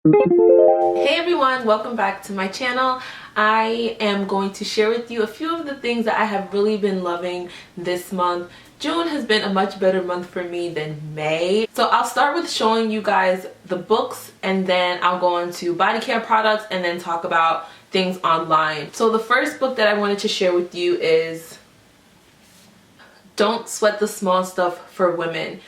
Hey everyone, welcome back to my channel. I am going to share with you a few of the things that I have really been loving this month. June has been a much better month for me than May. So I'll start with showing you guys the books, and then I'll go on to body care products and then talk about things online. So the first book that I wanted to share with you is Don't Sweat the Small Stuff for Women.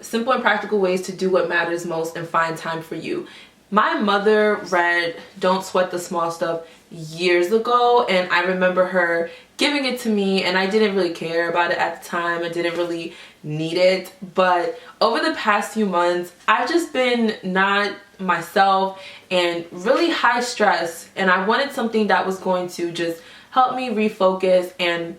Simple and practical ways to do what matters most and find time for you. My mother read Don't Sweat the Small Stuff years ago, and I remember her giving it to me, and I didn't really care about it at the time. I didn't really need it, but over the past few months I've just been not myself and really high stress, and I wanted something that was going to just help me refocus and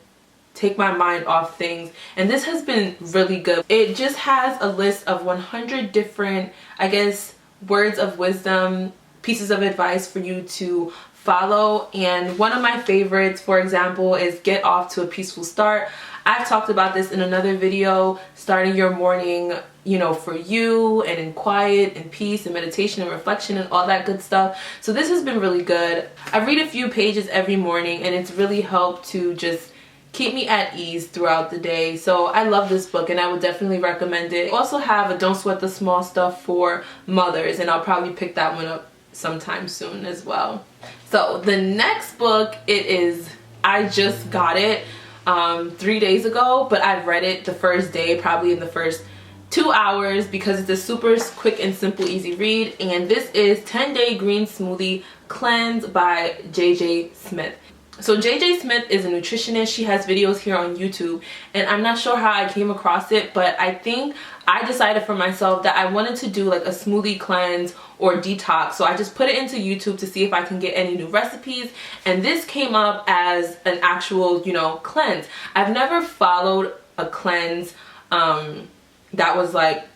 take my mind off things, and this has been really good. It just has a list of 100 different, I guess, words of wisdom, pieces of advice for you to follow, and one of my favorites, for example, is get off to a peaceful start. I've talked about this in another video, starting your morning, you know, for you and in quiet and peace and meditation and reflection and all that good stuff. So this has been really good. I read a few pages every morning, and it's really helped to just keep me at ease throughout the day. So I love this book, and I would definitely recommend it. I also have a Don't Sweat the Small Stuff for mothers, and I'll probably pick that one up sometime soon as well. So the next book, I just got it 3 days ago, but I've read it the first day, probably in the first 2 hours, because it's a super quick and simple easy read, and this is 10-Day Green Smoothie Cleanse by JJ Smith. So JJ Smith is a nutritionist. She has videos here on YouTube, and I'm not sure how I came across it, but I think I decided for myself that I wanted to do like a smoothie cleanse or detox. So I just put it into YouTube to see if I can get any new recipes, and this came up as an actual, you know, cleanse. I've never followed a cleanse that was like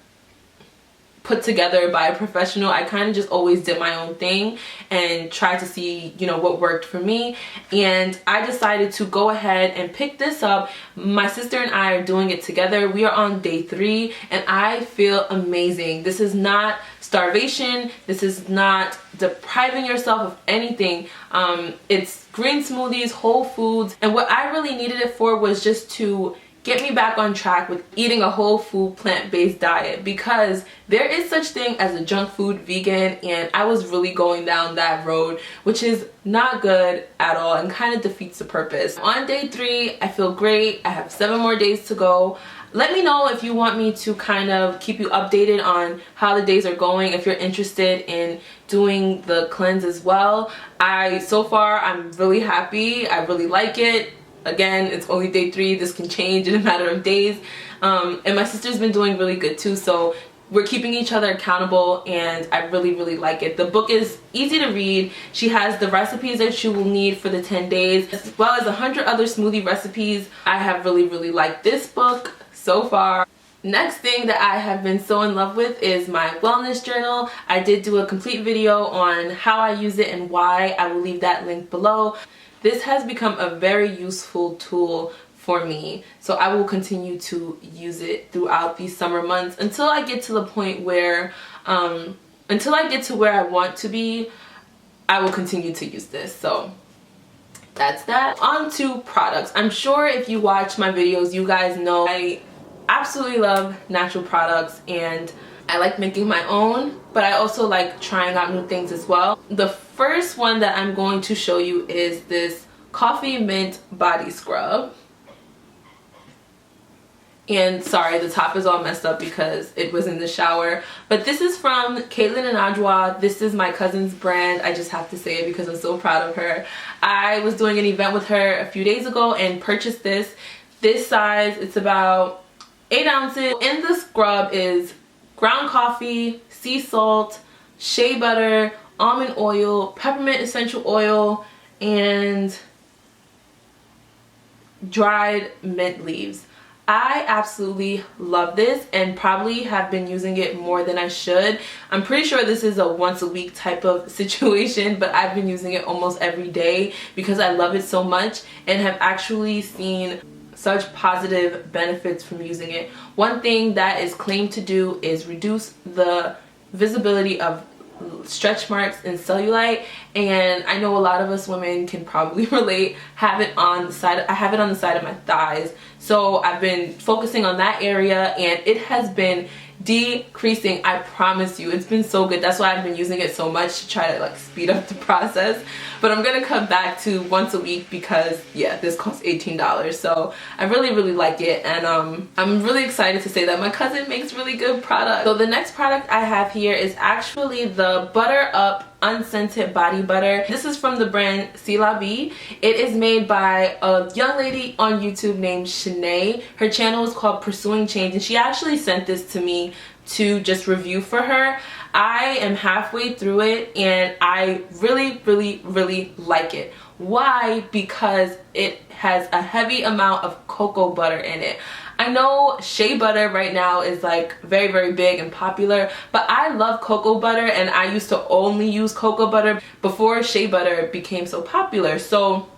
put together by a professional. I kind of just always did my own thing and tried to see, you know, what worked for me, and I decided to go ahead and pick this up. My sister and I are doing it together. We are on day 3, and I feel amazing. This is not starvation. This is not depriving yourself of anything. It's green smoothies, whole foods, and what I really needed it for was just to get me back on track with eating a whole food plant-based diet, because there is such thing as a junk food vegan, and I was really going down that road, which is not good at all and kind of defeats the purpose. On day 3, I feel great. I have 7 more days to go. Let me know if you want me to kind of keep you updated on how the days are going, if you're interested in doing the cleanse as well. So far I'm really happy. I really like it. Again, it's only day 3. This can change in a matter of days. And my sister's been doing really good too, so we're keeping each other accountable, and I really like it. The book is easy to read. She has the recipes that you will need for the 10 days, as well as 100 other smoothie recipes. I have really liked this book so far. Next thing that I have been so in love with is my wellness journal. I did do a complete video on how I use it and why. I will leave that link below. This has become a very useful tool for me, so I will continue to use it throughout these summer months until I get to the point where, until I get to where I want to be, I will continue to use this. So that's that. On to products. I'm sure if you watch my videos, you guys know I absolutely love natural products, and I like making my own, but I also like trying out new things as well. The first one that I'm going to show you is this coffee mint body scrub. And sorry, the top is all messed up because it was in the shower, but this is from Lynn and Adwoa. This is my cousin's brand. I just have to say it because I'm so proud of her. I was doing an event with her a few days ago and purchased this size. It's about 8 ounces. In the scrub is ground coffee, sea salt, shea butter, almond oil, peppermint essential oil, and dried mint leaves. I absolutely love this and probably have been using it more than I should. I'm pretty sure this is a once a week type of situation, but I've been using it almost every day because I love it so much and have actually seen such positive benefits from using it. One thing that is claimed to do is reduce the visibility of stretch marks and cellulite, and I know a lot of us women can probably relate. I have it on the side of my thighs, so I've been focusing on that area and it has been decreasing. I promise you, it's been so good. That's why I've been using it so much, to try to like speed up the process. But I'm gonna cut back to once a week because yeah, this costs $18, so I really like it, and I'm really excited to say that my cousin makes really good product. So the next product I have here is actually the Butter Up unscented body butter. This is from the brand SelahBe. It is made by a young lady on YouTube named Shanae. Her channel is called Pursuing Change, and she actually sent this to me to just review for her. I am halfway through it and I really like it. Why? Because it has a heavy amount of cocoa butter in it. I know shea butter right now is like very big and popular, but I love cocoa butter, and I used to only use cocoa butter before shea butter became so popular. So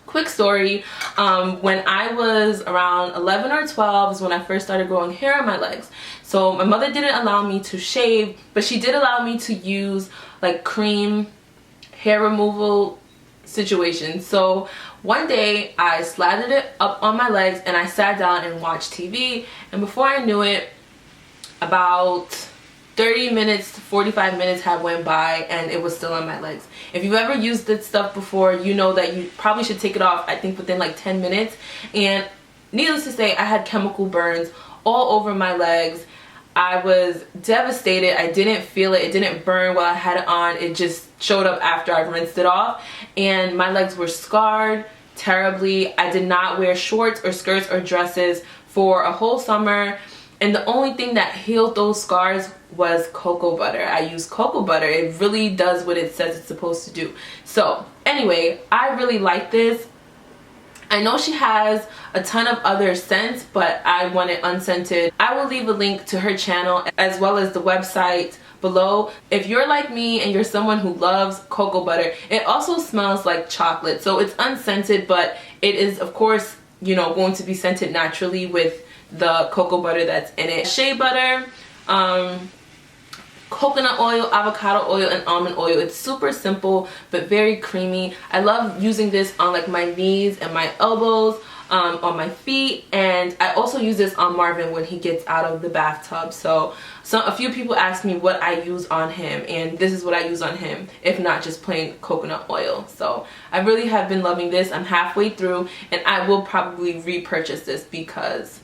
quick story, when I was around 11 or 12 is when I first started growing hair on my legs. So my mother didn't allow me to shave, but she did allow me to use like cream hair removal situations. So one day I slathered it up on my legs and I sat down and watched TV, and before I knew it, about 30 minutes to 45 minutes had went by and it was still on my legs. If you've ever used this stuff before, you know that you probably should take it off, I think within like 10 minutes. And needless to say, I had chemical burns all over my legs. I was devastated. I didn't feel it. It didn't burn while I had it on. It just showed up after I rinsed it off. And my legs were scarred terribly. I did not wear shorts or skirts or dresses for a whole summer. And the only thing that healed those scars was cocoa butter. I use cocoa butter. It really does what it says it's supposed to do. So anyway, I really like this. I know she has a ton of other scents, but I want it unscented. I will leave a link to her channel as well as the website below. If you're like me and you're someone who loves cocoa butter, it also smells like chocolate. So it's unscented, but it is of course, you know, going to be scented naturally with the cocoa butter that's in it. Shea butter, coconut oil, avocado oil, and almond oil. It's super simple but very creamy. I love using this on like my knees and my elbows, on my feet, and I also use this on Marvin when he gets out of the bathtub. So a few people ask me what I use on him, and this is what I use on him, if not just plain coconut oil. So I really have been loving this. I'm halfway through and I will probably repurchase this because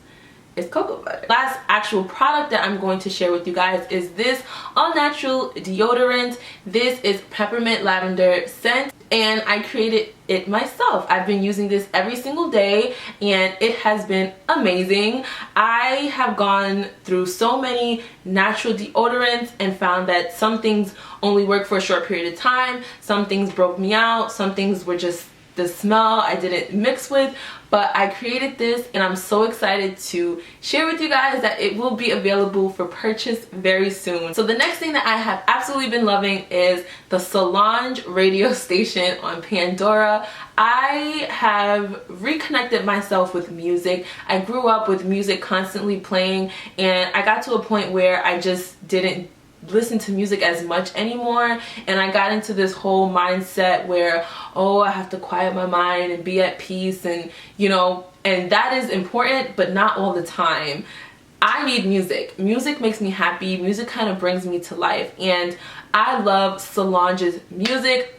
it's cocoa butter. Last actual product that I'm going to share with you guys is this all natural deodorant. This is peppermint lavender scent, and I created it myself. I've been using this every single day and it has been amazing. I have gone through so many natural deodorants and found that some things only work for a short period of time, some things broke me out, some things were just the smell I didn't mix with. But I created this and I'm so excited to share with you guys that it will be available for purchase very soon. So the next thing that I have absolutely been loving is the Solange radio station on Pandora. I have reconnected myself with music. I grew up with music constantly playing, and I got to a point where I just didn't listen to music as much anymore, and I got into this whole mindset where, oh, I have to quiet my mind and be at peace, and you know, and that is important, but not all the time. I need music. Music makes me happy. Music kind of brings me to life, and I love Solange's music.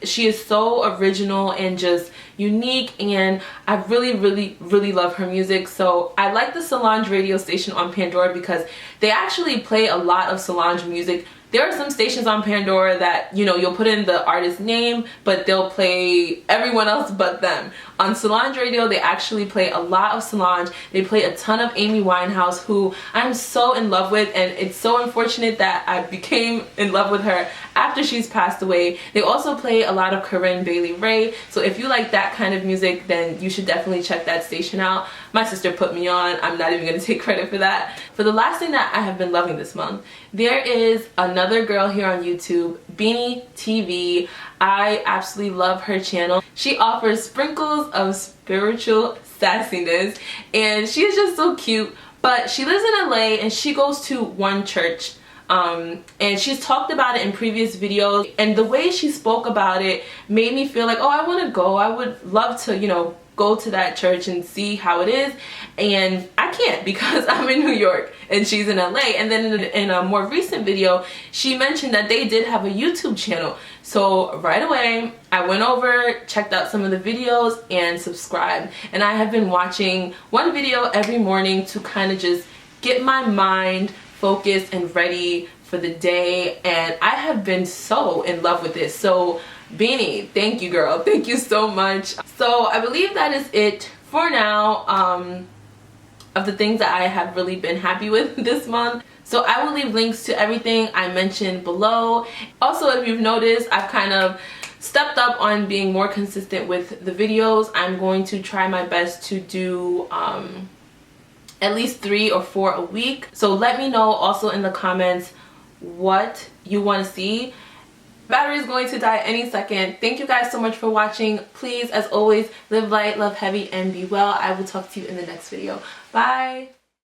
She is so original and just unique, and I really love her music. So I like the Solange radio station on Pandora because they actually play a lot of Solange music. There are some stations on Pandora that, you know, you'll put in the artist's name, but they'll play everyone else but them. On Solange Radio, they actually play a lot of Solange. They play a ton of Amy Winehouse, who I'm so in love with, and it's so unfortunate that I became in love with her after she's passed away. They also play a lot of Corinne Bailey Rae, so if you like that kind of music, then you should definitely check that station out. My sister put me on. I'm not even going to take credit for that. For the last thing that I have been loving this month, there is another girl here on YouTube, Beanie TV. I absolutely love her channel. She offers sprinkles of spiritual sassiness, and she is just so cute. But she lives in LA and she goes to one church and she's talked about it in previous videos, and the way she spoke about it made me feel like, oh, I want to go. I would love to, you know, go to that church and see how it is, and I can't because I'm in New York and she's in LA. And then in a more recent video, she mentioned that they did have a YouTube channel. So right away, I went over, checked out some of the videos, and subscribed. And I have been watching one video every morning to kind of just get my mind focused and ready for the day, and I have been so in love with this. So Beanie, thank you, girl. Thank you so much. So I believe that is it for now of the things that I have really been happy with this month. So I will leave links to everything I mentioned below. Also, if you've noticed, I've kind of stepped up on being more consistent with the videos. I'm going to try my best to do at least 3 or 4 a week. So let me know also in the comments what you want to see. Battery is going to die any second. Thank you guys so much for watching. Please, as always, live light, love heavy, and be well. I will talk to you in the next video. Bye.